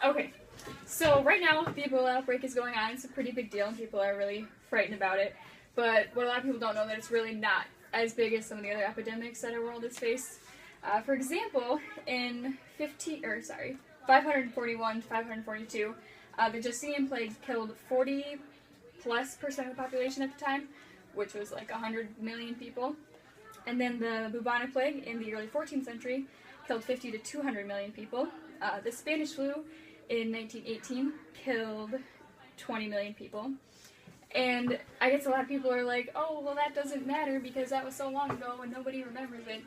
Okay, so right now the Ebola outbreak is going on. It's a pretty big deal and people are really frightened about it. But what a lot of people don't know that it's really not as big as some of the other epidemics that our world has faced. For example, in 541 to 542, the Justinian plague killed 40+% of the population at the time, which was like 100 million people. And then the bubonic plague in the early 14th century killed 50 to 200 million people. The Spanish flu in 1918 killed 20 million people. And I guess a lot of people are like, oh, well, that doesn't matter because that was so long ago and nobody remembers it.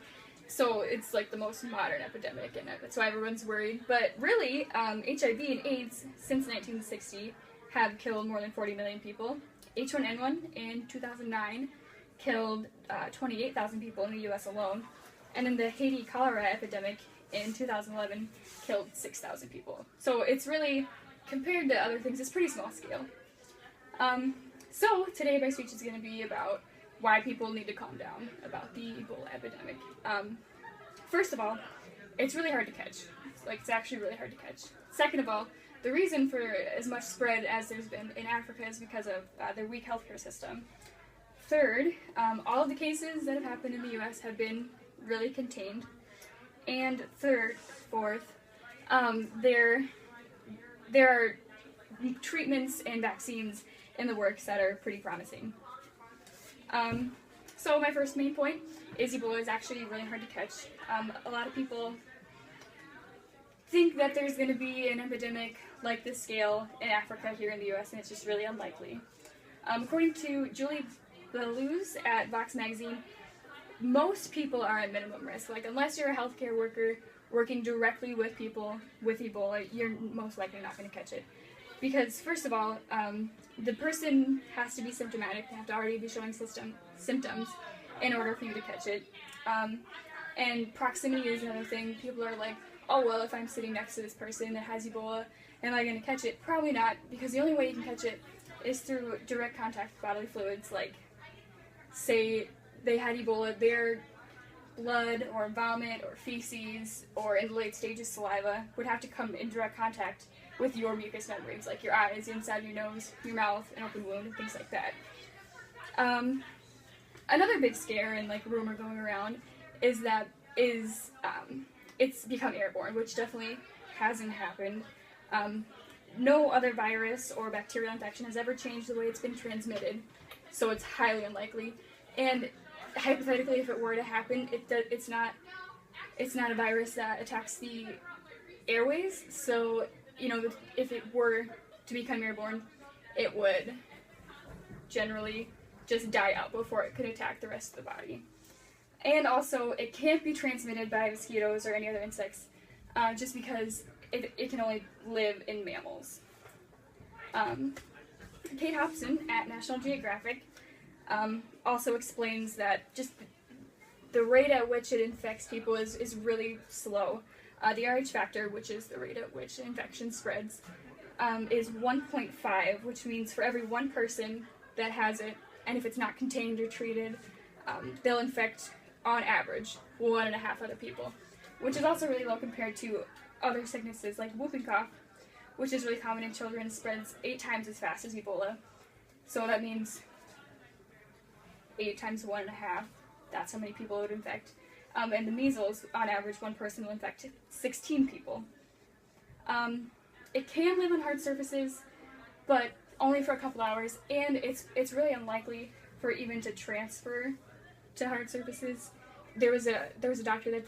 So it's like the most modern epidemic, and that's why everyone's worried. But really, HIV and AIDS since 1960 have killed more than 40 million people. H1N1 in 2009 killed 28,000 people in the U.S. alone. And then the Haiti cholera epidemic in 2011 killed 6,000 people. So it's really, compared to other things, it's pretty small scale. So today my speech is going to be about why people need to calm down about the Ebola epidemic. First of all, it's really hard to catch. It's actually really hard to catch. Second of all, the reason for as much spread as there's been in Africa is because of their weak healthcare system. Third, all of the cases that have happened in the U.S. have been really contained. And fourth, there are treatments and vaccines in the works that are pretty promising. So my first main point is Ebola is actually really hard to catch. A lot of people think that there's going to be an epidemic like this scale in Africa here in the U.S., and it's just really unlikely. According to Julie Bellows at Vox Magazine, most people are at minimum risk. Like, unless you're a healthcare worker working directly with people with Ebola, you're most likely not going to catch it. Because, first of all, the person has to be symptomatic. They have to already be showing symptoms in order for you to catch it. And proximity is another thing. People are like, oh, well, if I'm sitting next to this person that has Ebola, am I going to catch it? Probably not, because the only way you can catch it is through direct contact with bodily fluids. Like, say they had Ebola, their blood or vomit or feces or, in the late stages, saliva would have to come in direct contact with your mucous membranes, like your eyes, inside your nose, your mouth, an open wound, and things like that. Another big scare and rumor going around is that it's become airborne, which definitely hasn't happened. No other virus or bacterial infection has ever changed the way it's been transmitted, so it's highly unlikely. And hypothetically, if it were to happen, it's not a virus that attacks the airways, so if it were to become airborne, it would generally just die out before it could attack the rest of the body. And also, it can't be transmitted by mosquitoes or any other insects, just because it can only live in mammals. Kate Hobson at National Geographic also explains that just the rate at which it infects people is really slow. The RH factor, which is the rate at which infection spreads, is 1.5, which means for every one person that has it, and if it's not contained or treated, they'll infect, on average, 1.5 other people, which is also really low compared to other sicknesses like whooping cough, which is really common in children, spreads 8 times as fast as Ebola. So that means 8 times 1.5, that's how many people it would infect. And the measles, on average, one person will infect 16 people. It can live on hard surfaces, but only for a couple hours, and it's really unlikely for it even to transfer to hard surfaces. There was a doctor that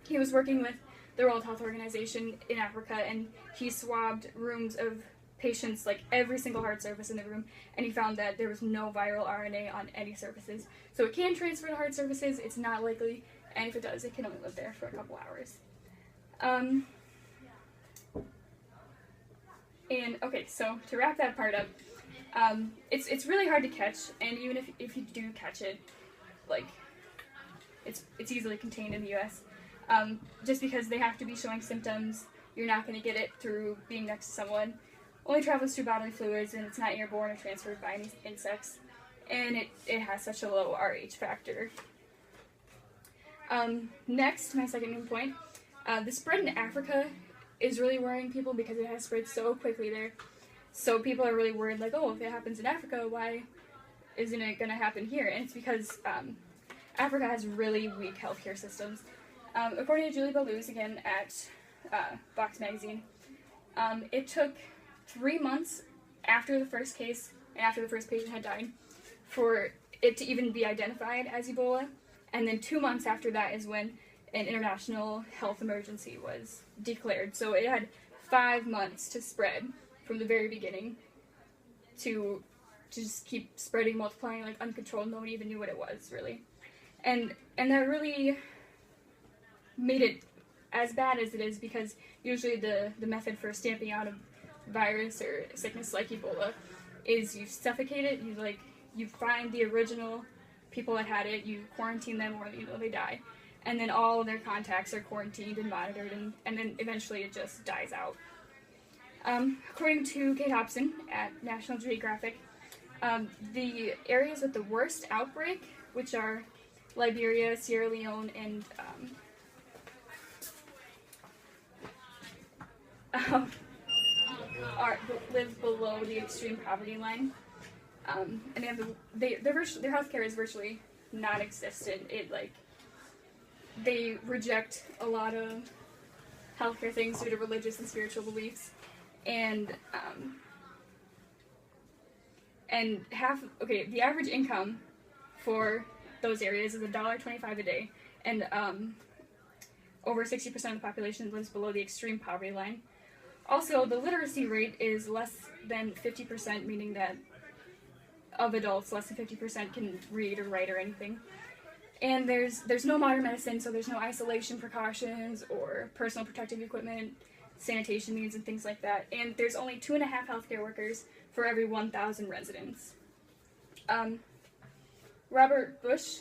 he was working with the World Health Organization in Africa, and he swabbed rooms of patients, like every single hard surface in the room, and he found that there was no viral RNA on any surfaces. So it can transfer to hard surfaces, it's not likely, and if it does, it can only live there for a couple hours. And okay, so to wrap that part up, it's really hard to catch, and even if you do catch it, it's easily contained in the U.S. Just because they have to be showing symptoms, you're not going to get it through being next to someone. Only travels through bodily fluids, and it's not airborne or transferred by any insects, and it has such a low RH factor. Next, my second main point, the spread in Africa is really worrying people because it has spread so quickly there. So people are really worried, like, oh, if it happens in Africa, why isn't it going to happen here? And it's because Africa has really weak healthcare systems. According to Julie Ballouz, again, at Vox Magazine, it took 3 months after the first case and after the first patient had died for it to even be identified as Ebola. And then 2 months after that is when an international health emergency was declared. So it had 5 months to spread from the very beginning to just keep spreading, multiplying like uncontrolled. Nobody even knew what it was, really. And that really made it as bad as it is, because usually the method for stamping out a virus or sickness like Ebola is you suffocate it, you find the original people that had it, you quarantine them or they die, and then all of their contacts are quarantined and monitored, and then eventually it just dies out. According to Kate Hobson at National Geographic, the areas with the worst outbreak, which are Liberia, Sierra Leone, and live below the extreme poverty line, and they have their healthcare is virtually non-existent. They reject a lot of healthcare things due to religious and spiritual beliefs, and the average income for those areas is $1.25 a day, and over 60% of the population lives below the extreme poverty line. Also, the literacy rate is less than 50%, meaning that of adults, less than 50% can read or write or anything. And there's no modern medicine, so there's no isolation precautions or personal protective equipment, sanitation needs, and things like that. And there's only 2.5 healthcare workers for every 1,000 residents. Robert Bush,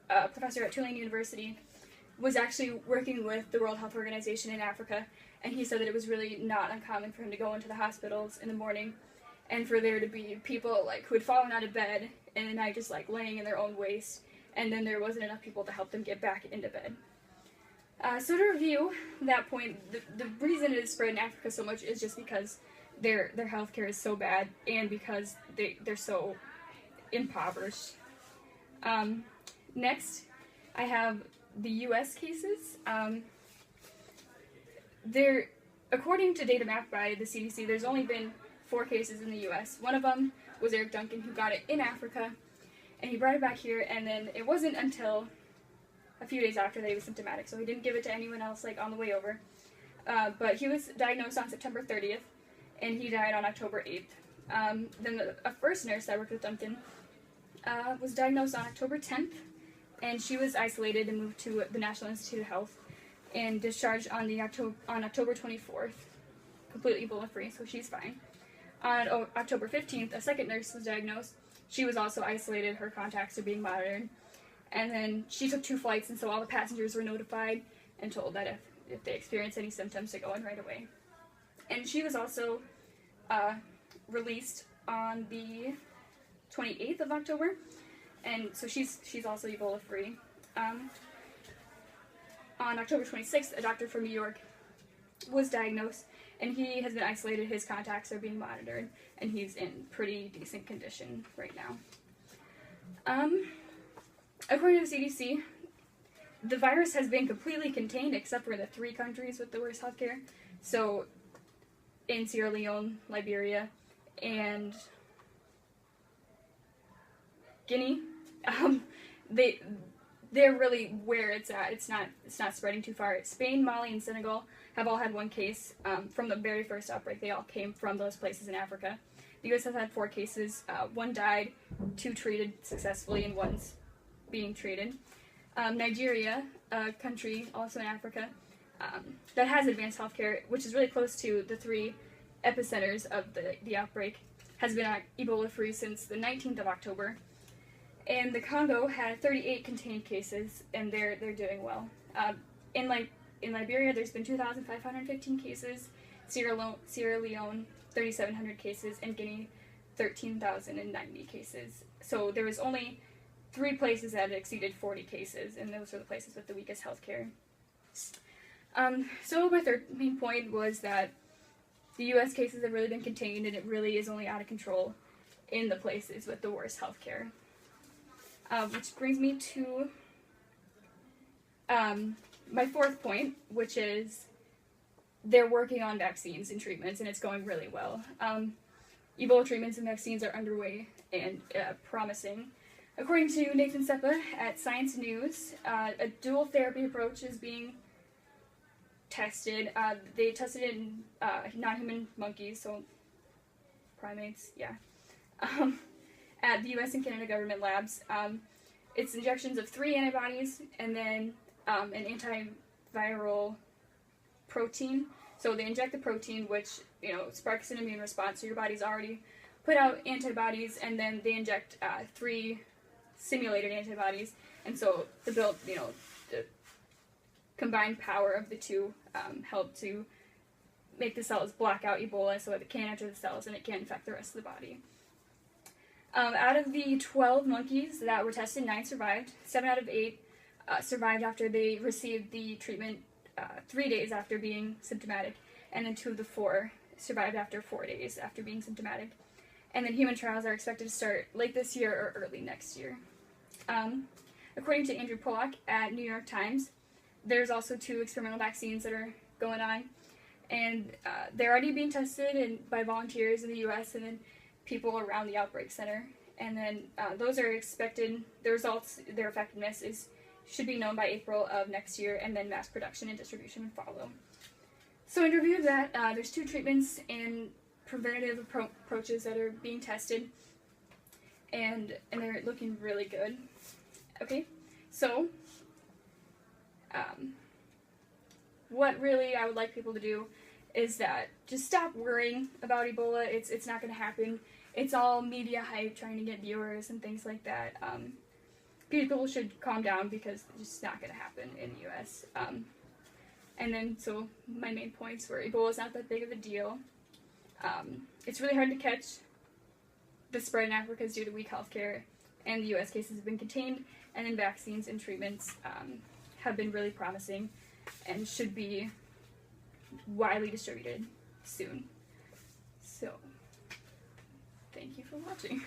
a professor at Tulane University, was actually working with the World Health Organization in Africa, and he said that it was really not uncommon for him to go into the hospitals in the morning and for there to be people who had fallen out of bed and the night just laying in their own waste, and then there wasn't enough people to help them get back into bed. So to review that point, the reason it is spread in Africa so much is just because their healthcare is so bad and because they're so impoverished. Next, I have the U.S. cases. According to data mapped by the CDC, there's only been 4 cases in the U.S. One of them was Eric Duncan, who got it in Africa, and he brought it back here, and then it wasn't until a few days after that he was symptomatic, so he didn't give it to anyone else on the way over. But he was diagnosed on September 30th, and he died on October 8th. Then a first nurse that worked with Duncan was diagnosed on October 10th, and she was isolated and moved to the National Institute of Health and discharged on October 24th, completely Ebola-free, so she's fine. On October 15th, a second nurse was diagnosed. She was also isolated. Her contacts are being monitored. And then she took 2 flights, and so all the passengers were notified and told that if they experienced any symptoms to go in right away. And she was also released on the 28th of October, and so she's also Ebola-free. On October 26th, a doctor from New York was diagnosed, and he has been isolated. His contacts are being monitored, and he's in pretty decent condition right now. According to the CDC, the virus has been completely contained except for the 3 countries with the worst healthcare. So, in Sierra Leone, Liberia, and Guinea, they're really where it's at. It's not spreading too far. Spain, Mali, and Senegal have all had 1 case from the very first outbreak. They all came from those places in Africa. The U.S. has had 4 cases. 1 died, 2 treated successfully, and 1's being treated. Nigeria, a country also in Africa that has advanced healthcare, which is really close to the 3 epicenters of the outbreak, has been Ebola-free since the 19th of October. And the Congo had 38 contained cases, and they're doing well. In Liberia, there's been 2,515 cases, Sierra Leone, 3,700 cases, and Guinea, 13,090 cases. So there was only 3 places that had exceeded 40 cases, and those were the places with the weakest healthcare. So my third main point was that the U.S. cases have really been contained, and it really is only out of control in the places with the worst healthcare. Which brings me to my fourth point, which is they're working on vaccines and treatments, and it's going really well. Ebola treatments and vaccines are underway and promising. According to Nathan Seppa at Science News, a dual therapy approach is being tested. They tested it in non-human monkeys, so primates, yeah, at the U.S. and Canada government labs. It's injections of 3 antibodies and then an antiviral protein. So they inject the protein, which, sparks an immune response, so your body's already put out antibodies, and then they inject 3 simulated antibodies, and so the combined power of the two help to make the cells block out Ebola so that it can't enter the cells and it can't infect the rest of the body. Out of the 12 monkeys that were tested, 9 survived. 7 out of 8 survived after they received the treatment 3 days after being symptomatic, and then 2 of the 4 survived after 4 days after being symptomatic. And then human trials are expected to start late this year or early next year. According to Andrew Pollock at New York Times, there's also 2 experimental vaccines that are going on, and they're already being tested by volunteers in the U.S. and then people around the outbreak center. And then those are expected, the results, their effectiveness should be known by April of next year, and then mass production and distribution would follow. So in review of that, there's 2 treatments and preventative approaches that are being tested, and they're looking really good. Okay, so what really I would like people to do is that just stop worrying about Ebola. It's not going to happen. It's all media hype trying to get viewers and things like that. People should calm down because it's just not going to happen in the U.S. And then, so my main points were Ebola is not that big of a deal. It's really hard to catch. The spread in Africa is due to weak healthcare, and the U.S. cases have been contained, and then vaccines and treatments have been really promising and should be widely distributed soon. So, thank you for watching.